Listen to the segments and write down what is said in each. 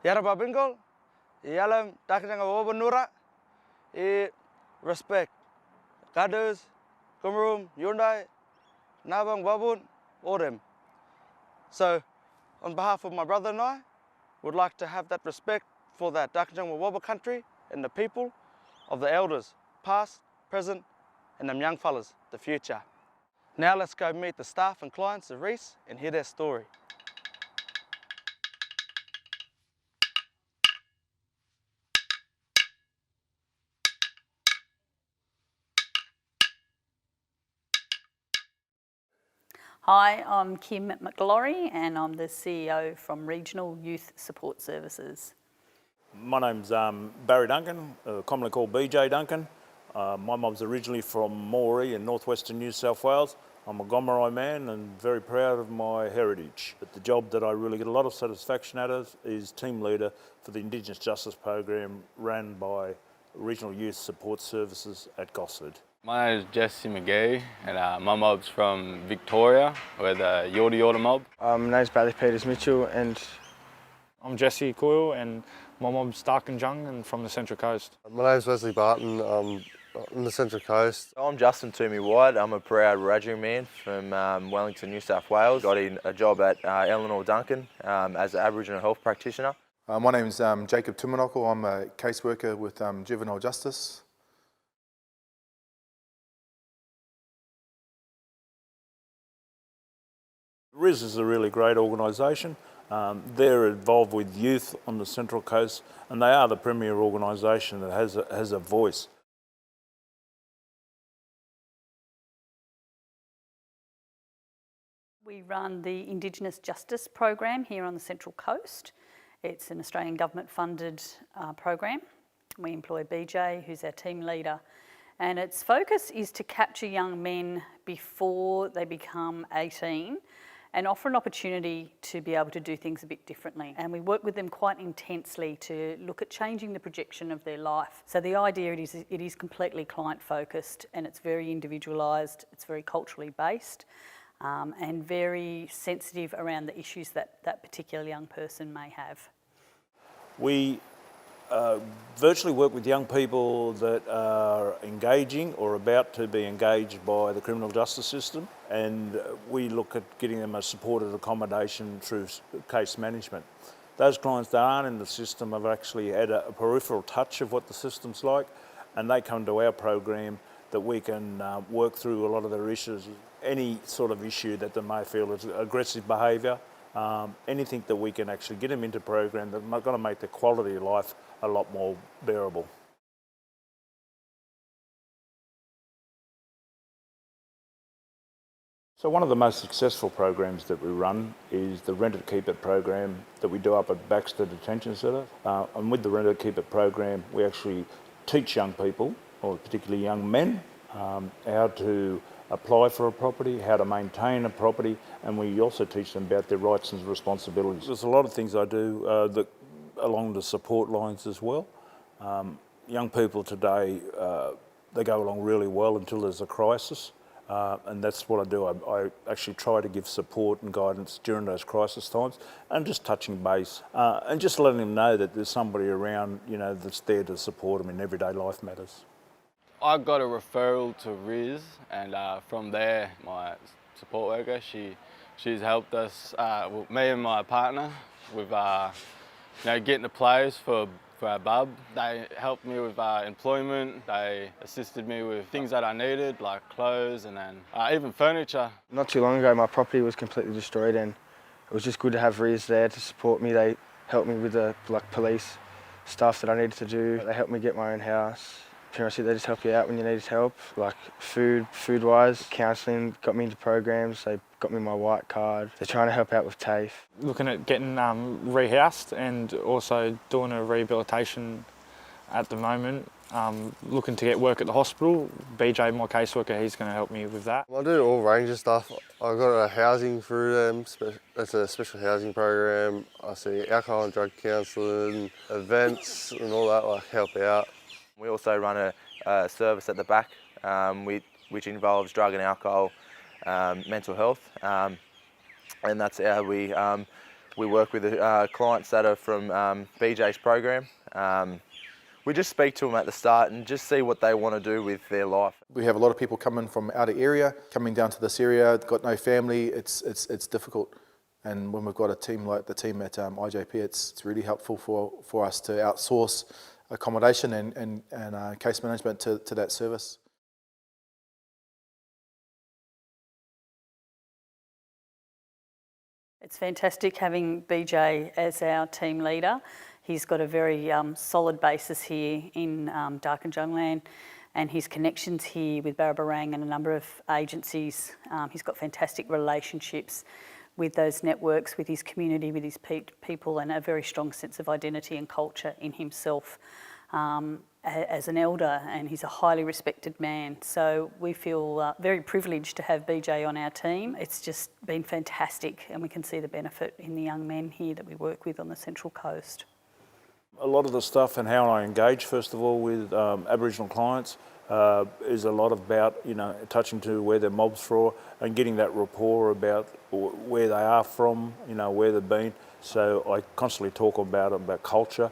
Yara babingol, yalam takjanga wobanura, respect. Kadus, Kumrum, Yundai, Nabang, Babun, all them. So, on behalf of my brother and I, would like to have that respect for that Dakajangwa Wabba country and the people of the elders, past, present, and them young fellas, the future. Now let's go meet the staff and clients of Reese and hear their story. Hi, I'm Kim McGlory and I'm the CEO from Regional Youth Support Services. My name's Barry Duncan, commonly called BJ Duncan. My mum's originally from Moree in northwestern New South Wales. I'm a Gomeroi man and very proud of my heritage. But the job that I really get a lot of satisfaction out of is team leader for the Indigenous Justice Program run by Regional Youth Support Services at Gosford. My name is Jesse McGee and my mob's from Victoria. We're the Yorta Yorta mob. My name's Bradley Peters Mitchell and I'm Jesse Coyle and my mob's Dark and Jung and from the Central Coast. My name's Wesley Barton, I'm on the Central Coast. I'm Justin Toomey White, I'm a proud Wiradjuri man from Wellington, New South Wales. Got in a job at Eleanor Duncan as an Aboriginal health practitioner. My name's Jacob Tumanoko, I'm a caseworker with Juvenile Justice. RIS is a really great organisation. They're involved with youth on the Central Coast and they are the premier organisation that has a voice. We run the Indigenous Justice Program here on the Central Coast. It's an Australian government funded program. We employ BJ, who's our team leader, and its focus is to capture young men before they become 18 and offer an opportunity to be able to do things a bit differently. And we work with them quite intensely to look at changing the projection of their life. So the idea it is completely client focused and it's very individualised, it's very culturally based and very sensitive around the issues that that particular young person may have. We virtually work with young people that are engaging or about to be engaged by the criminal justice system, and we look at getting them a supported accommodation through case management. Those clients that aren't in the system have actually had a peripheral touch of what the system's like, and they come to our program that we can work through a lot of their issues. Any sort of issue that they may feel is aggressive behaviour, anything that we can actually get them into program that's going to make the quality of life a lot more bearable. So one of the most successful programs that we run is the Rent It Keep It program that we do up at Baxter Detention Centre. And with the Rent It Keep It program, we actually teach young people, or particularly young men, how to apply for a property, how to maintain a property, and we also teach them about their rights and responsibilities. There's a lot of things I do that along the support lines as well. Young people today, they go along really well until there's a crisis, and that's what I do. I actually try to give support and guidance during those crisis times, and just touching base, and just letting them know that there's somebody around, you know, that's there to support them in everyday life matters. I got a referral to RIS and from there my support worker, she's helped us, me and my partner, with getting a place for our bub. They helped me with employment, they assisted me with things that I needed like clothes and then even furniture. Not too long ago my property was completely destroyed and it was just good to have RIS there to support me. They helped me with the police stuff that I needed to do. They helped me get my own house. Pretty much they just help you out when you need help, like food-wise, counselling, got me into programs, they got me my white card. They're trying to help out with TAFE. Looking at getting rehoused and also doing a rehabilitation at the moment. Looking to get work at the hospital. BJ, my caseworker, he's going to help me with that. I do all range of stuff. I got a housing through them, it's a special housing program. I see alcohol and drug counselling, events and all that, like help out. We also run a service at the back which involves drug and alcohol, mental health, and that's how we We work with clients that are from BJ's program. We just speak to them at the start and just see what they want to do with their life. We have a lot of people coming from outer area, coming down to this area, got no family, it's difficult. And when we've got a team like the team at IJP, it's really helpful for us to outsource accommodation and case management to that service. It's fantastic having BJ as our team leader. He's got a very solid basis here in Darkinjungland, and his connections here with Barrabarang and a number of agencies. He's got fantastic relationships with those networks, with his community, with his people, and a very strong sense of identity and culture in himself as an elder, and he's a highly respected man. So we feel very privileged to have BJ on our team. It's just been fantastic, and we can see the benefit in the young men here that we work with on the Central Coast. A lot of the stuff and how I engage, first of all, with Aboriginal clients is a lot about, touching to where their mob's from and getting that rapport about where they are from, where they've been. So I constantly talk about culture,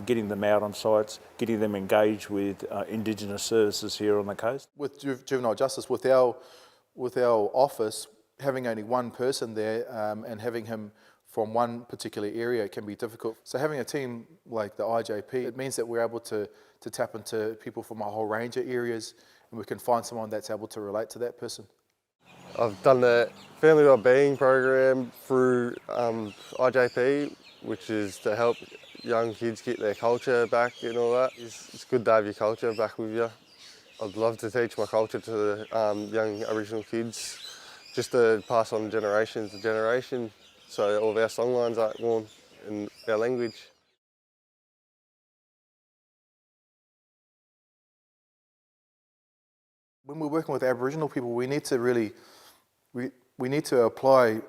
getting them out on sites, getting them engaged with Indigenous services here on the coast. With juvenile justice, with our office, having only one person there and having him from one particular area can be difficult. So having a team like the IJP, it means that we're able to tap into people from a whole range of areas, and we can find someone that's able to relate to that person. I've done the family wellbeing program through IJP, which is to help young kids get their culture back and all that. It's good to have your culture back with you. I'd love to teach my culture to the young Aboriginal kids, just to pass on generation to generation, so all of our songlines aren't gone in our language. When we're working with Aboriginal people, we need to really, we need to apply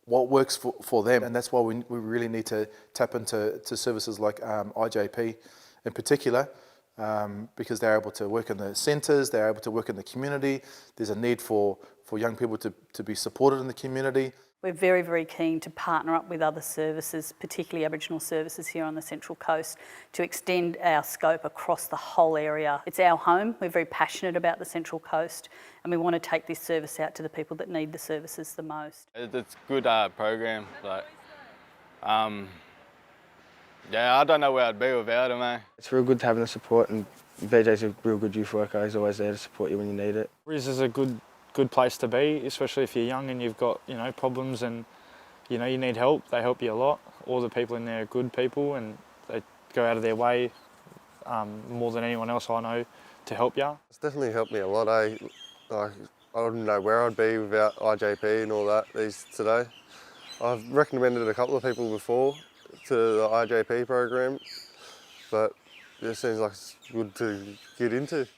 what works for them, and that's why we really need to tap into services like IJP in particular, because they're able to work in the centres, they're able to work in the community. There's a need for young people to be supported in the community. We're very, very keen to partner up with other services, particularly Aboriginal services here on the Central Coast, to extend our scope across the whole area. It's our home. We're very passionate about the Central Coast, and we want to take this service out to the people that need the services the most. It's a good program. Yeah, I don't know where I'd be without him, eh? It's real good having the support, and BJ's a real good youth worker. He's always there to support you when you need it. RIS is a good place to be, especially if you're young and you've got problems and you need help. They help you a lot. All the people in there are good people, and they go out of their way more than anyone else I know to help you. It's definitely helped me a lot. I don't know where I'd be without IJP and all that today. I've recommended a couple of people before to the IJP program, but it seems like it's good to get into.